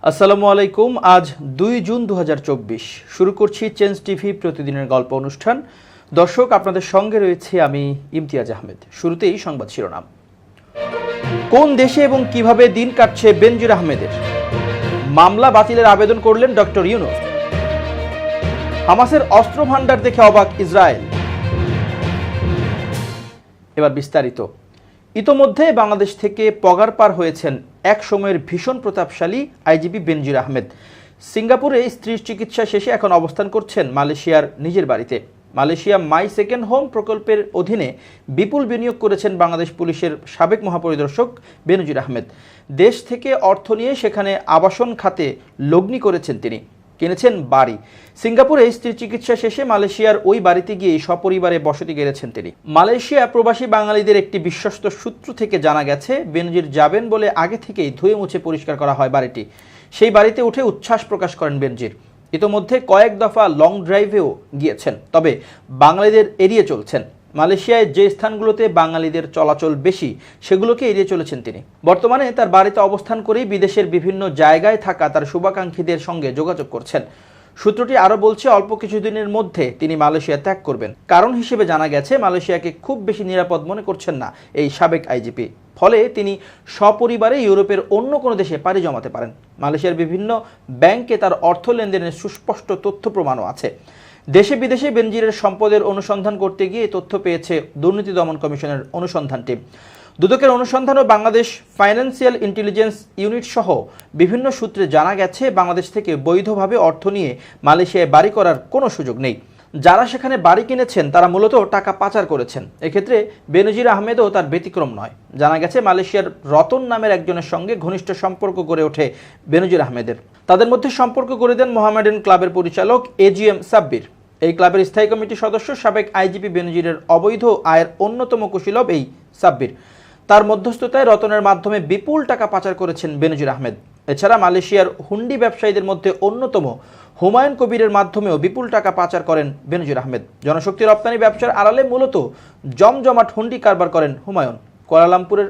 আসসালামু আলাইকুম। আজ 2 জুন 2024 শুরু করছি চেঞ্জ টিভি প্রতিদিনের গল্প অনুষ্ঠান। দর্শক, আপনাদের সঙ্গে রয়েছে আমি ইমতিয়াজ আহমেদ। শুরুতেই সংবাদ শিরোনাম। কোন দেশে এবং কিভাবে দিন কাটছে বেনজির আহমেদের? মামলা বাতিলের আবেদন করলেন ডক্টর ইউনূস। হামাসের অস্ত্র ভান্ডার দেখে অবাক ইসরায়েল। এবার বিস্তারিত। ইতোমধ্যে বাংলাদেশ থেকে পগার পার হয়েছেন এক সময়ের ভীষণ প্রতাপশালী আইজিপি বেনজির আহমেদ। সিঙ্গাপুরে স্ত্রীর চিকিৎসা শেষে এখন অবস্থান করছেন মালয়েশিয়ার নিজের বাড়িতে। মালয়েশিয়া মাই সেকেন্ড হোম প্রকল্পের অধীনে বিপুল বিনিয়োগ করেছেন বাংলাদেশ পুলিশের সাবেক মহাপরিদর্শক বেনজির আহমেদ। দেশ থেকে অর্থ নিয়ে সেখানে আবাসন খাতে লগ্নি করেছেন তিনি, কিনেছেন বাড়ি। সিঙ্গাপুরে স্ত্রীর চিকিৎসা শেষে মালয়েশিয়ার ওই বাড়িতে গিয়ে সপরিবারে বসতি গেড়েছেন তিনি। মালয়েশিয়া প্রবাসী বাঙালিদের একটি বিশ্বস্ত সূত্র থেকে জানা গেছে, বেনজির যাবেন বলে আগে থেকেই ধুয়ে মুছে পরিষ্কার করা হয় বাড়িটি। সেই বাড়িতে উঠে উচ্ছ্বাস প্রকাশ করেন বেনজির। ইতোমধ্যে কয়েক দফা লং ড্রাইভেও গিয়েছেন, তবে বাঙালিদের এড়িয়ে চলছেন। মালয়েশিয়ায় যে স্থানগুলোতে বাঙালিদের চলাচল বেশি সেগুলোকে এড়িয়ে চলেছেন তিনি। বর্তমানে তার বাড়িতে অবস্থান করেই বিদেশের বিভিন্ন জায়গায় থাকা তার শুভাকাঙ্ক্ষীদের সঙ্গে যোগাযোগ করছেন। সূত্রটি আরও বলছে, অল্প কিছুদিনের মধ্যে তিনি মালয়েশিয়া ত্যাগ করবেন। কারণ হিসেবে জানা গেছে, মালয়েশিয়াকে খুব বেশি নিরাপদ মনে করছেন না এই সাবেক আইজিপি। ফলে তিনি সপরিবারে ইউরোপের অন্য কোনো দেশে পাড়ি জমাতে পারেন। মালয়েশিয়ার বিভিন্ন ব্যাংকে তার অর্থ লেনদেনের সুস্পষ্ট তথ্য প্রমাণও আছে। দেশে বিদেশে বেনজিরের সম্পদের অনুসন্ধান করতে গিয়ে তথ্য পেয়েছে দুর্নীতি দমন কমিশনের অনুসন্ধান টিম। দুদকের অনুসন্ধান ও বাংলাদেশ ফাইন্যান্সিয়াল ইন্টেলিজেন্স ইউনিট সহ বিভিন্ন সূত্রে জানা গেছে, বাংলাদেশ থেকে বৈধভাবে অর্থ নিয়ে মালয়েশিয়ায় বাড়ি করার কোনো সুযোগ নেই। যারা সেখানে বাড়ি কিনেছেন তারা মূলত টাকা পাচার করেছেন। এক্ষেত্রে বেনজির আহমেদও তার ব্যতিক্রম নয়। জানা গেছে, মালয়েশিয়ার রতন নামের একজনের সঙ্গে ঘনিষ্ঠ সম্পর্ক গড়ে ওঠে বেনজির আহমেদের। তাদের মধ্যে সম্পর্ক গড়ে দেন মোহামেডান ক্লাবের পরিচালক এজিএম সাব্বির। এই ক্লাবের স্থায়ী কমিটির সদস্য সাবেক আইজিপি বেনজিরের অবৈধ আয়ের অন্যতম কুশীলব এই সাব্বির। তার মধ্যস্থতায় রতনের মাধ্যমে বিপুল টাকা পাচার করেছেন বেনজির আহমেদ। এছাড়া মালয়েশিয়ার হুন্ডি ব্যবসায়ীদের মধ্যে অন্যতম হুমায়ুন কবিরের মাধ্যমেও বিপুল টাকা পাচার করেন বেনজির আহমেদ। জনশক্তি রপ্তানি ব্যবসার আড়ালে মূলত জমজমাট হুন্ডি কারবার করেন হুমায়ুন। কুয়ালালামপুরের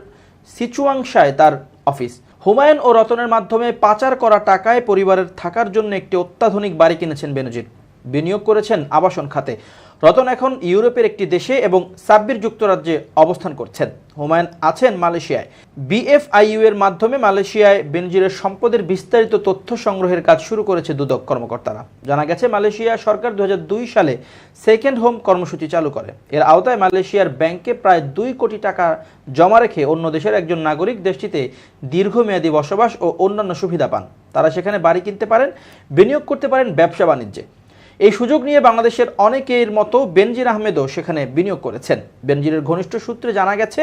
সিচুয়াংশায় তার অফিস। হুমায়ুন ও রতনের মাধ্যমে পাচার করা টাকায় পরিবারের থাকার জন্য একটি অত্যাধুনিক বাড়ি কিনেছেন বেনজির। বিনিয়োগ করেছেন আবাসন খাতে। রতন এখন ইউরোপের একটি দেশে এবং সাব্বির যুক্তরাজ্যে অবস্থান করছেন। হুমায়ুন আছেন মালয়েশিয়ায়। বিএফআইইউ এর মাধ্যমে মালয়েশিয়ায় বেনজিরের সম্পদের বিস্তারিত তথ্য সংগ্রহের কাজ শুরু করেছে দুদক কর্মকর্তারা। জানা গেছে, মালয়েশিয়া সরকার 2002 সালে সেকেন্ড হোম কর্মসূচি চালু করে। এর আওতায় মালয়েশিয়ার ব্যাংকে প্রায় 2 কোটি টাকা জমা রেখে অন্য দেশের একজন নাগরিক দেশটিতে দীর্ঘমেয়াদী বসবাস ও অন্যান্য সুবিধা পান। তারা সেখানে বাড়ি কিনতে পারেন, বিনিয়োগ করতে পারেন ব্যবসা বাণিজ্যে। এই সুযোগ নিয়ে বাংলাদেশের অনেকের মতো বেনজির আহমেদও সেখানে বিনিয়োগ করেছেন। বেনজিরের ঘনিষ্ঠ সূত্রে জানা গেছে,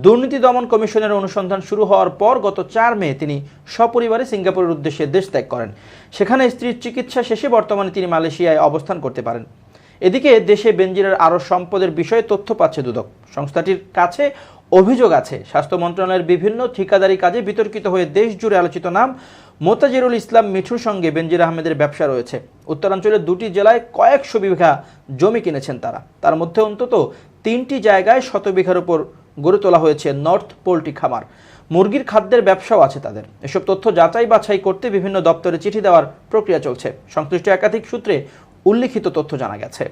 দুর্নীতি দমন কমিশনের অনুসন্ধান শুরু হওয়ার পর গত 4 মে তিনি সপরিবারে সিঙ্গাপুরের উদ্দেশ্যে দেশ ত্যাগ করেন। সেখানে স্ত্রীর চিকিৎসা শেষে বর্তমানে তিনি মালয়েশিয়ায় অবস্থান করতে পারেন। এদিকে দেশে বেনজিরের আরও সম্পদের বিষয়ে তথ্য পাচ্ছে দুদক। সংস্থাটির কাছে অভিযোগ আছে, স্বাস্থ্য মন্ত্রণালয়ের বিভিন্ন ঠিকাদারি কাজে বিতর্কিত হয়ে দেশ জুড়ে আলোচিত নাম মোতাজিরুল ইসলাম মিঠুর সঙ্গে বেনজির আহমেদের ব্যবসা রয়েছে। উত্তরাঞ্চলের 2টি জেলায় কয়েকশো বিঘা জমি কিনেছেন তারা। তার মধ্যে অন্তত 3টি জায়গায় 100 বিঘার উপর গড়ে তোলা হয়েছে নর্থ পোল্ট্রি খামার। মুরগির খাদ্যের ব্যবসাও আছে তাদের। এসব তথ্য যাচাই বাছাই করতে বিভিন্ন দপ্তরে চিঠি দেওয়ার প্রক্রিয়া চলছে। সংশ্লিষ্ট একাধিক সূত্রে উল্লিখিত তথ্য জানা গেছে।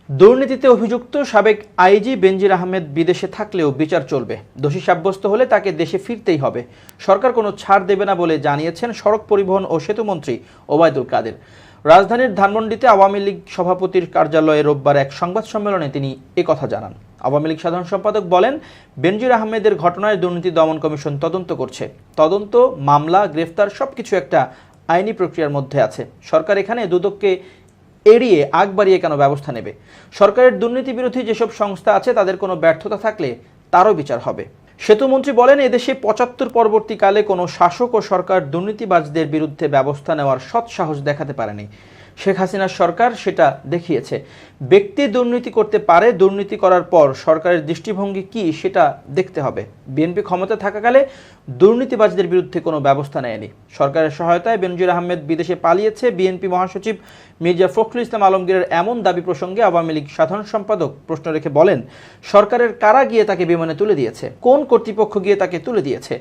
দুর্নীতিতে অভিযুক্ত সাবেক আইজি বেনজির আহমেদ বিদেশে থাকলেও বিচার চলবে। দোষী সাব্যস্ত হলে তাকে দেশে ফিরতেই হবে। সরকার কোনো ছাড় দেবে না বলে জানিয়েছেন সড়ক পরিবহন ও সেতুমন্ত্রী ওবায়দুল কাদের। রাজধানীর ধানমন্ডিতে আওয়ামী লীগ সভাপতির কার্যালয়ে রোববার এক সংবাদ সম্মেলনে তিনি একথা জানান। আওয়ামী লীগ সাধারণ সম্পাদক বলেন, বেনজির আহমেদের ঘটনায় দুর্নীতি দমন কমিশন তদন্ত করছে। তদন্ত, মামলা, গ্রেফতার সবকিছু একটা আইনি প্রক্রিয়ার মধ্যে আছে। সরকার এখানে দুদককে এড়িয়ে আগ বাড়িয়ে কেন ব্যবস্থা নেবে? সরকারের দুর্নীতি বিরোধী যেসব সংস্থা আছে তাদের কোনো ব্যর্থতা থাকলে তারও বিচার হবে। সেতুমন্ত্রী বলেন, এদেশে 75 পরবর্তীকালে কোনো শাসক ও সরকার দুর্নীতিবাজদের বিরুদ্ধে ব্যবস্থা নেওয়ার সৎ সাহস দেখাতে পারেনি। শেখ হাসিনার সরকার সেটা দেখিয়েছে। ব্যক্তি দুর্নীতি করতে পারে, দুর্নীতি করার পর সরকারের দৃষ্টিভঙ্গি কি সেটা দেখতে হবে। বিএনপি ক্ষমতা থাকাকালে দুর্নীতিবাজদের বিরুদ্ধে কোনো ব্যবস্থা নেয়নি। সরকারের সহায়তায় বেনজির আহমেদ বিদেশে পালিয়েছে। বিএনপি মহাসচিব মির্জা ফখরুল ইসলাম আলমগীরের এমন দাবি প্রসঙ্গে আওয়ামী লীগ সাধারণ সম্পাদক প্রশ্ন রেখে বলেন, সরকারের কারা গিয়ে তাকে বিমানে তুলে দিয়েছে? কোন কর্তৃপক্ষ গিয়ে তাকে তুলে দিয়েছে?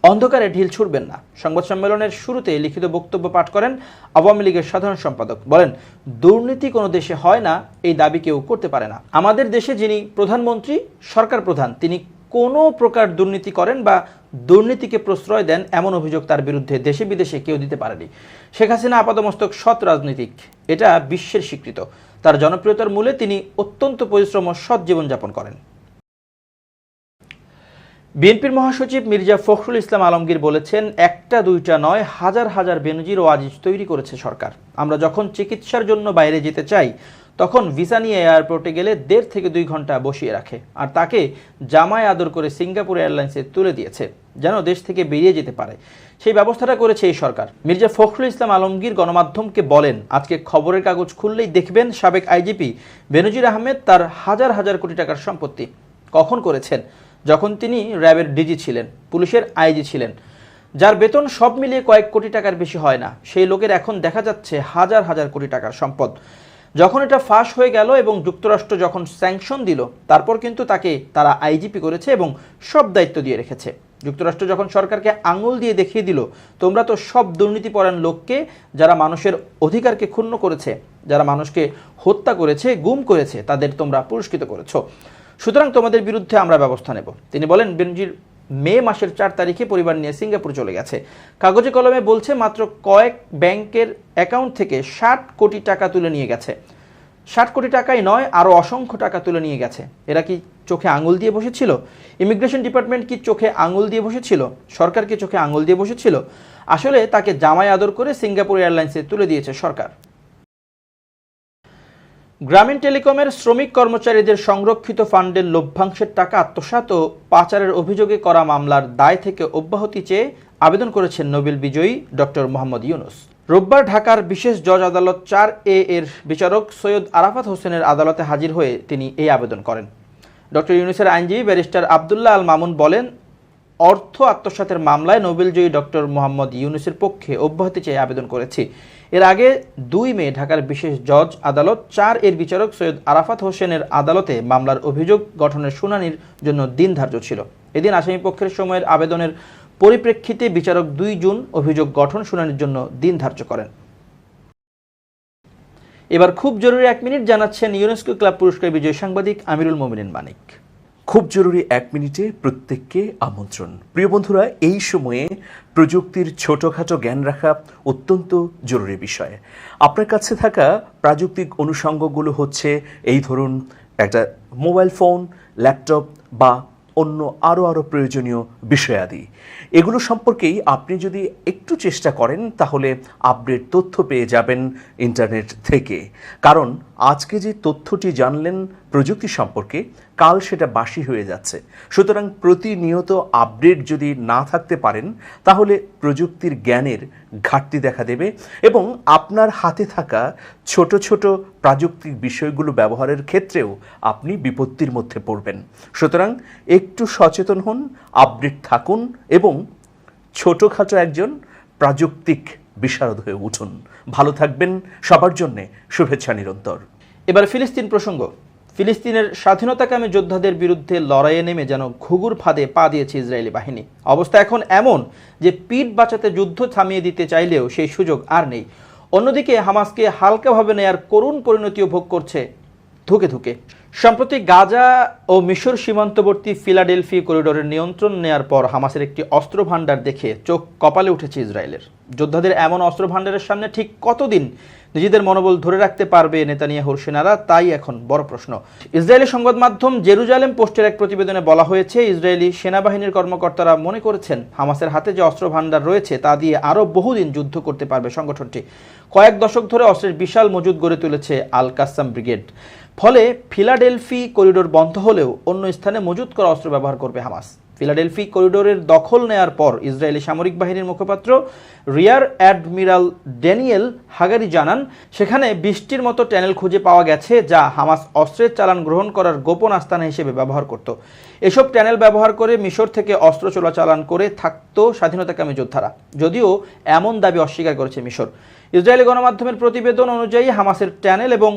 অন্ধকারে ঢিল ছুড়বেন না। সংবাদ সম্মেলনের শুরুতে লিখিত বক্তব্য পাঠ করেন আওয়ামী লীগের সাধারণ সম্পাদক। বলেন, দুর্নীতি কোনো দেশে হয় না, এই দাবি কেউ করতে পারে না। আমাদের দেশে যিনি প্রধানমন্ত্রী, সরকার প্রধান, তিনি কোনো প্রকার দুর্নীতি করেন বা দুর্নীতিকে প্রশ্রয় দেন এমন অভিযোগ তার বিরুদ্ধে দেশে বিদেশে কেউ দিতে পারেনি। শেখ হাসিনা আপাতমস্তক সৎ রাজনীতিক, এটা বিশ্বের স্বীকৃত। তার জনপ্রিয়তার মূলে তিনি অত্যন্ত পরিশ্রম ও সৎ জীবনযাপন করেন। বিএনপির মহাসচিব মির্জা ফখরুল ইসলাম আলমগীর বলেছেন, একটা দুইটা নয়, হাজার হাজার বেনজির ওয়াজিজ তৈরি করেছে সরকার। আমরা যখন চিকিৎসার জন্য বাইরে যেতে চাই তখন ভিসা নিয়ে এয়ারপোর্টে গেলে 1.5 থেকে 2 ঘন্টা বসিয়ে রাখে, আর তাকে জামায় আদর করে সিঙ্গাপুর এয়ারলাইন্সে তুলে দিয়েছে যেন দেশ থেকে বেরিয়ে যেতে পারে। সেই ব্যবস্থাটা করেছে এই সরকার। মির্জা ফখরুল ইসলাম আলমগীর গণমাধ্যমকে বলেন, আজকে খবরের কাগজ খুললেই দেখবেন সাবেক আইজিপি বেনজির আহমেদ তার হাজার হাজার কোটি টাকার সম্পত্তি কখন করেছেন? যখন তিনি র্যাবের ডিজি ছিলেন, পুলিশের আইজি ছিলেন, যার বেতন সব মিলিয়ে কয়েক কোটি টাকার বেশি হয় না, সেই লোকের এখন দেখা যাচ্ছে হাজার হাজার কোটি টাকার সম্পদ। যখন এটা ফাঁস হয়ে গেল এবং যুক্তরাষ্ট্র যখন স্যাংশন দিল, তারপর কিন্তু তাকে তারা আইজিপি করেছে এবং সব দায়িত্ব দিয়ে রেখেছে। যুক্তরাষ্ট্র যখন সরকারকে আঙুল দিয়ে দেখিয়ে দিল, তোমরা তো সব দুর্নীতিপরায়ণ লোককে, যারা মানুষের অধিকারকে ক্ষুণ্ণ করেছে, যারা মানুষকে হত্যা করেছে, গুম করেছে, তাদের তোমরা পুরস্কৃত করেছো, সুতরাং তোমাদের বিরুদ্ধে আমরা ব্যবস্থা নেব। তিনি বলেন, বেনজির মে মাসের 4 তারিখে পরিবার নিয়ে সিঙ্গাপুর চলে গেছে। কাগজে কলমে বলছে মাত্র কয়েক ব্যাংকের অ্যাকাউন্ট থেকে 60 কোটি টাকা তুলে নিয়ে গেছে। 60 কোটি টাকাই নয়, আরও অসংখ্য টাকা তুলে নিয়ে গেছে। এরা কি চোখে আঙুল দিয়ে বসেছিল? ইমিগ্রেশন ডিপার্টমেন্ট কি চোখে আঙুল দিয়ে বসেছিল? সরকার কি চোখে আঙুল দিয়ে বসেছিল? আসলে তাকে জামায় আদর করে সিঙ্গাপুর এয়ারলাইন্সে তুলে দিয়েছে সরকার। গ্রামীণ টেলিকমের শ্রমিক কর্মচারীদের সংরক্ষিত ফান্ডের লভ্যাংশের টাকা আত্মসাৎ ও পাচারের অভিযোগে করা মামলার দায় থেকে অব্যাহতি চেয়ে আবেদন করেছেন নোবেল বিজয়ী ডক্টর মোহাম্মদ ইউনুস। রোববার ঢাকার বিশেষ জজ আদালত 4A এর বিচারক সৈয়দ আরাফাত হোসেনের আদালতে হাজির হয়ে তিনি এই আবেদন করেন। ডক্টর ইউনুসের আইনজীবী ব্যারিস্টার আবদুল্লাহ আল মামুন বলেন, অর্থ আত্মসাতের মামলায় নোবেলজয়ী ডক্টর মোহাম্মদ ইউনুসের পক্ষে অব্যাহতি চেয়ে আবেদন করেছি। এর আগে 2 মে ঢাকার বিশেষ জজ আদালত 4 এর বিচারক সৈয়দ আরাফাত হোসেনের আদালতে মামলার অভিযোগ গঠনের শুনানির জন্য দিন ধার্য ছিল। এদিন আসামি পক্ষের সময়ের আবেদনের পরিপ্রেক্ষিতে বিচারক 2 জুন অভিযোগ গঠন শুনানির জন্য দিন ধার্য করেন। এবার খুব জরুরি 1 মিনিট জানাচ্ছেন ইউনেস্কো ক্লাব পুরস্কার বিজয়ী সাংবাদিক আমিরুল মোমিনিন মানিক। খুব জরুরি 1 মিনিটে প্রত্যেককে আমন্ত্রণ। প্রিয় বন্ধুরা, এই সময়ে প্রযুক্তির ছোটখাটো জ্ঞান রাখা অত্যন্ত জরুরি বিষয়। আপনার কাছে থাকা প্রাযুক্তিক অনুষঙ্গগুলো হচ্ছে এই ধরুন একটা মোবাইল ফোন, ল্যাপটপ বা অন্য আরও প্রয়োজনীয় বিষয়াদি। এগুলো সম্পর্কেই আপনি যদি একটু চেষ্টা করেন তাহলে আপডেট তথ্য পেয়ে যাবেন ইন্টারনেট থেকে। কারণ আজকে যে তথ্যটি জানলেন প্রযুক্তি সম্পর্কে, কাল সেটা বাসি হয়ে যাচ্ছে। সুতরাং প্রতিনিয়ত আপডেট যদি না থাকতে পারেন তাহলে প্রযুক্তির জ্ঞানের ঘাটতি দেখা দেবে এবং আপনার হাতে থাকা ছোট ছোট প্রাযুক্তিক বিষয়গুলো ব্যবহারের ক্ষেত্রেও আপনি বিপত্তির মধ্যে পড়বেন। সুতরাং একটু সচেতন হন, আপডেট থাকুন এবং ছোটখাটো একজন প্রাযুক্তিক বিশারদ হয়ে উঠুন। ভালো থাকবেন, সবার জন্যে শুভেচ্ছা নিরন্তর। এবার ফিলিস্তিন প্রসঙ্গ। ফিলিস্তিনের স্বাধীনতাকামী যোদ্ধাদের বিরুদ্ধে লড়াইয়ে নেমে যেন ঘুঘুর ফাঁদে পা দিয়েছে ইসরায়েলি বাহিনী। অবস্থা এখন এমন যে পিঠ বাঁচাতে যুদ্ধ থামিয়ে দিতে চাইলেও সেই সুযোগ আর নেই। অন্যদিকে হামাসকে হালকাভাবে নেয়ার করুণ পরিণতিও ভোগ করছে ধুকে ধুকে। সম্প্রতি গাজা ও মিশর সীমান্তবর্তী ফিলাডেলফি করিডোরের নিয়ন্ত্রণ নেয়ার পর হামাসের একটি অস্ত্র ভাণ্ডার দেখে চোখ কপালে উঠেছে ইসরায়েলের। যোদ্ধাদের এমন অস্ত্র ভাণ্ডারের সামনে ঠিক কতদিন নিজেদের মনোবল ধরে রাখতে পারবে নেতানিয়াহুর সেনারা, তাই এখন বড় প্রশ্ন। ইসরায়েলি সংবাদ মাধ্যম জেরুজালেম পোস্টের এক প্রতিবেদনে বলা হয়েছে, ইসরায়েলি সেনাবাহিনীর কর্মকর্তারা মনে করছেন হামাসের হাতে যে অস্ত্র ভাণ্ডার রয়েছে তা দিয়ে আরও বহুদিন যুদ্ধ করতে পারবে সংগঠনটি। কয়েক দশক ধরে অস্ত্রের বিশাল মজুদ গড়ে তুলেছে আল কাসাম ব্রিগেড। ফলে ফিলাডেলফি করিডোর বন্ধ হলেও অন্য স্থানে মজুত করা অস্ত্র ব্যবহার করবে হামাস। ফিলাডেলফি করিডোরের দখল নেয়ার পর ইসরায়েলি সামরিক বাহিনীর মুখপাত্র রিয়ার অ্যাডমিরাল ড্যানিয়েল হাগারি জানান, সেখানে 20টির মতো ট্যানেল খুঁজে পাওয়া গেছে যা হামাস অস্ত্রের চালান গ্রহণ করার গোপন আস্তানা হিসেবে ব্যবহার করত। এসব ট্যানেল ব্যবহার করে মিশর থেকে অস্ত্র চোরাচালান করে থাকত স্বাধীনতাকামী যোদ্ধারা, যদিও এমন দাবি অস্বীকার করেছে মিশর। ইসরায়েলি গণমাধ্যমের প্রতিবেদন অনুযায়ী হামাসের ট্যানেল এবং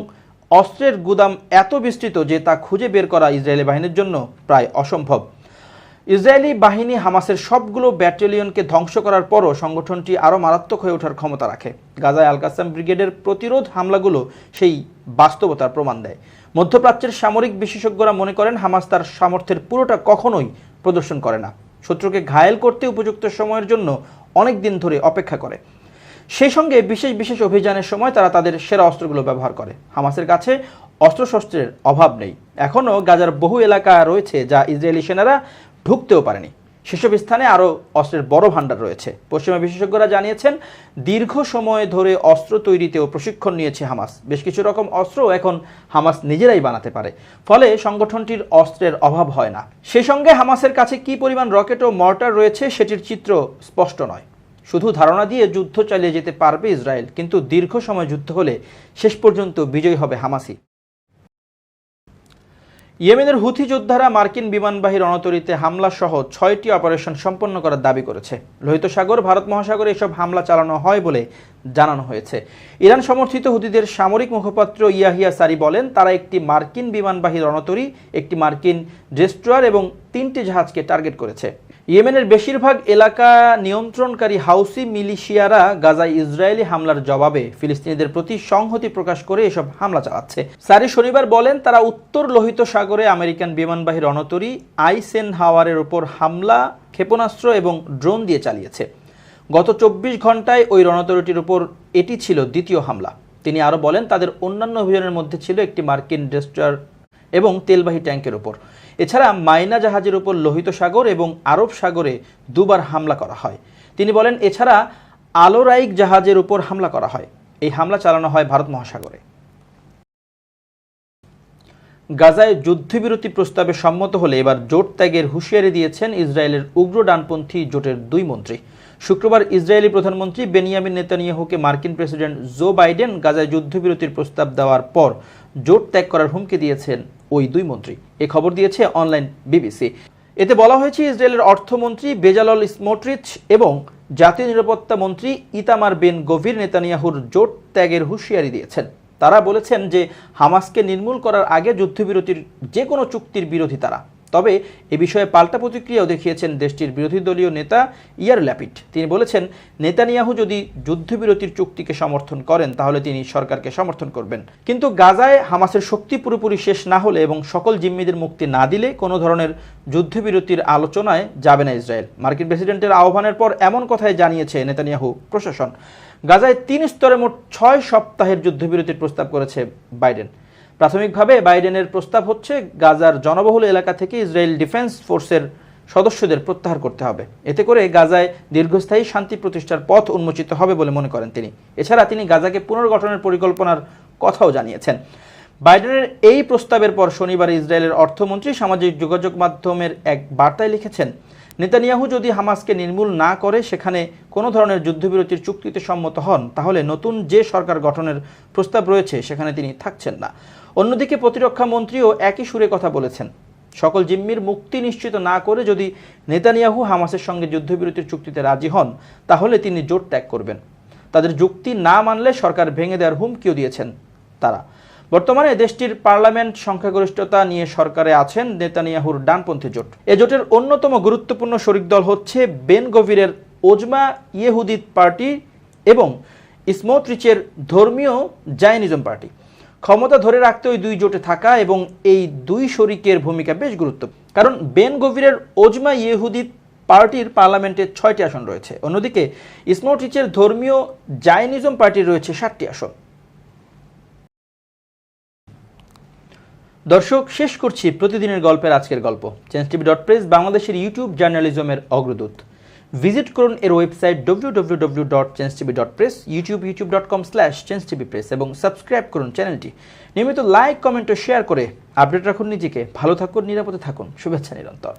অস্ত্রের গুদাম এত বিস্তৃত যে তা খুঁজে বের করা ইসরায়েলি বাহিনীর জন্য প্রায় অসম্ভব। ইসরায়েলি বাহিনী হামাসের সবগুলো ব্যাটালিয়নকে ধ্বংস করার পরও সংগঠনটি আরও মারাত্মক হয়ে ওঠার ক্ষমতা রাখে। গাজায় আল কাসাম ব্রিগেডের প্রতিরোধ হামলাগুলো সেই বাস্তবতার প্রমাণ দেয়। মধ্যপ্রাচ্যের সামরিক বিশেষজ্ঞরা মনে করেন হামাস তার সামর্থ্যের পুরোটা কখনোই প্রদর্শন করে না, শত্রুকে ঘায়েল করতে উপযুক্ত সময়ের জন্য অনেক দিন ধরে অপেক্ষা করে। সেই সঙ্গে বিশেষ বিশেষ অভিযানের সময় তারা তাদের সেরা অস্ত্রগুলো ব্যবহার করে। হামাসের কাছে অস্ত্রশস্ত্রের অভাব নেই। এখনও গাজার বহু এলাকা রয়েছে যা ইসরায়েলি সেনারা ঢুকতেও পারেনি। সেসব স্থানে আরও অস্ত্রের বড় ভাণ্ডার রয়েছে। পশ্চিমা বিশেষজ্ঞরা জানিয়েছেন দীর্ঘ সময় ধরে অস্ত্র তৈরিতেও প্রশিক্ষণ নিয়েছে হামাস। বেশ কিছু রকম অস্ত্র এখন হামাস নিজেরাই বানাতে পারে, ফলে সংগঠনটির অস্ত্রের অভাব হয় না। সেই সঙ্গে হামাসের কাছে কী পরিমাণ রকেট ও মর্টার রয়েছে সেটির চিত্র স্পষ্ট নয়। শুধু ধারণা দিয়ে যুদ্ধ চালিয়ে যেতে পারবে ইসরায়েল, কিন্তু দীর্ঘ সময় যুদ্ধ হলে শেষ পর্যন্ত বিজয়ী হবে হামাসই। ইয়েমেনের হুথি যোদ্ধারা মার্কিন বিমানবাহী রণতরীতে হামলা সহ 6টি অপারেশন সম্পন্ন করার দাবি করেছে। লোহিত সাগর, ভারত মহাসাগরে এসব হামলা চালানো হয় বলে জানানো হয়েছে। ইরান সমর্থিত হুথিদের সামরিক মুখপাত্র ইয়াহিয়া সারি বলেন, তারা একটি মার্কিন বিমানবাহী রণতরী, একটি মার্কিন ডেস্ট্রয়ার এবং 3টি জাহাজকে টার্গেট করেছে। ইয়েমেনের বেশিরভাগ এলাকা নিয়ন্ত্রণকারী হাউসি মিলিশিয়ারা গাজায় ইসরায়েলি হামলার জবাবে ফিলিস্তিনিদের প্রতি সংহতি প্রকাশ করে এসব হামলা চালাচ্ছে। সারি শনিবার বলেন, তারা উত্তর লোহিত সাগরে আমেরিকান বিমানবাহী রণতরী আইসেনহাওয়ারের উপর হামলা ক্ষেপণাস্ত্র এবং ড্রোন দিয়ে চালিয়েছে। গত 24 ঘন্টায় ওই রণতরীটির উপর এটি ছিল দ্বিতীয় হামলা। তিনি আরও বলেন, তাদের অন্যান্য অভিযানের মধ্যে ছিল একটি মার্কিন ডেস্ট্রয়ার এবং তেলবাহী ট্যাঙ্কের উপর। এছাড়া মাইনা জাহাজের উপর লোহিত সাগর এবং আরব সাগরে 2বার হামলা করা হয়। তিনি বলেন, এছাড়া আলোরাইক জাহাজের উপর হামলা করা হয়। এই হামলা চালানো হয় ভারত মহাসাগরে। গাজায় যুদ্ধবিরতি প্রস্তাবে সম্মত হলে এবার জোট ত্যাগের হুঁশিয়ারি দিয়েছেন ইসরায়েলের উগ্র ডানপন্থী জোটের 2 মন্ত্রী। শুক্রবার ইসরায়েলি প্রধানমন্ত্রী বেনিয়ামিন নেতানিয়াহুকে মার্কিন প্রেসিডেন্ট জো বাইডেন গাজায় যুদ্ধবিরতির প্রস্তাব দেওয়ার পর জোট ত্যাগ করার হুমকি দিয়েছেন ওই 2 মন্ত্রী। এ খবর দিয়েছে অনলাইন বিবিসি। এতে বলা হয়েছে, ইসরায়েলের অর্থমন্ত্রী বেজালল স্মোট্রিচ এবং জাতীয় নিরাপত্তা মন্ত্রী ইতামার বেন গভির নেতানিয়াহুর জোট ত্যাগের হুঁশিয়ারি দিয়েছেন। তারা বলেছেন যে হামাসকে নির্মূল করার আগে যুদ্ধবিরতির যে কোনো চুক্তির বিরোধী তারা। তবে এ বিষয়ে পাল্টা প্রতিক্রিয়াও দেখিয়েছেন দেশটির বিরোধী দলীয় নেতা ইয়ার ল্যাপিড। তিনি বলেছেন, নেতানিয়াহু যদি যুদ্ধবিরতির চুক্তিকে সমর্থন করেন তাহলে তিনি সরকারকে সমর্থন করবেন, কিন্তু গাজায় হামাসের শক্তি পুরোপুরি শেষ না হলে এবং সকল জিম্মিদের মুক্তি না দিলে কোনো ধরনের যুদ্ধবিরতির আলোচনায় যাবে না ইসরায়েল। মার্কিন প্রেসিডেন্টের আহ্বানের পর এমন কথাই জানিয়েছে নেতানিয়াহু প্রশাসন। গাজায় 3 স্তরে মোট 6 সপ্তাহের যুদ্ধবিরতির প্রস্তাব করেছে বাইডেন। প্রাথমিকভাবে বাইডেনের প্রস্তাব হচ্ছে গাজার জনবহুল এলাকা থেকে ইসরায়েল ডিফেন্স ফোর্সের সদস্যদের প্রত্যাহার করতে হবে। এতে করে গাজায় দীর্ঘস্থায়ী শান্তি প্রতিষ্ঠার পথ উন্মোচিত হবে বলে মনে করেন তিনি। এছাড়া তিনি গাজাকে পুনর্গঠনের পরিকল্পনার কথাও জানিয়েছেন। বাইডেনের এই প্রস্তাবের পর শনিবার ইসরায়েলের অর্থমন্ত্রী সামাজিক যোগাযোগ মাধ্যমের এক বার্তায় লিখেছেন, নেতানিয়াহু যদি হামাসকে নির্মূল না করে সেখানে কোনো ধরনের যুদ্ধবিরতির চুক্তিতে সম্মত হন তাহলে নতুন যে সরকার গঠনের প্রস্তাব রয়েছে সেখানে তিনি থাকছেন না। অন্যদিকে প্রতিরক্ষা মন্ত্রীও একই সুরে কথা বলেছেন, সকল জিম্মির মুক্তি নিশ্চিত না করে যদি নেতানিয়াহু হামাসের সঙ্গে যুদ্ধবিরতির চুক্তিতে রাজি হন তাহলে তিনি জোট ত্যাগ করবেন। তাদের যুক্তি না মানলে সরকার ভেঙে দেওয়ার হুমকিও দিয়েছেন তারা। বর্তমানে দেশটির পার্লামেন্ট সংখ্যাগরিষ্ঠতা নিয়ে সরকারে আছেন নেতানিয়াহুর ডানপন্থী জোট। এ জোটের অন্যতম গুরুত্বপূর্ণ শরিক দল হচ্ছে বেন গভিরের ওজমা ইয়েহুদিত পার্টি এবং স্মোট্রিচের ধর্মীয় জায়নিজম পার্টি। ক্ষমতা ধরে রাখতে ওই 2 জোটে থাকা এবং এই 2 শরিকের ভূমিকা বেশ গুরুত্বপূর্ণ, কারণ বেন গভিরের ওজমা ইয়েহুদিত পার্টির পার্লামেন্টে 6টি আসন রয়েছে, অন্যদিকে স্মোট্রিচের ধর্মীয় জায়নিজম পার্টির রয়েছে 7টি আসন। দর্শক, শেষ করছি প্রতিদিনের গল্পের আজকের গল্প। changeTV.press বাংলাদেশের ইউটিউব জার্নালিজমের অগ্রদূত। ভিজিট করুন এর ওয়েবসাইট www.changetv.press, youtube.com/changetvpress এবং সাবস্ক্রাইব করুন চ্যানেলটি। নিয়মিত লাইক, কমেন্ট ও শেয়ার করে আপডেট রাখুন নিজেকে। ভালো থাকুন, নিরাপদে থাকুন। শুভেচ্ছা নিরন্তর।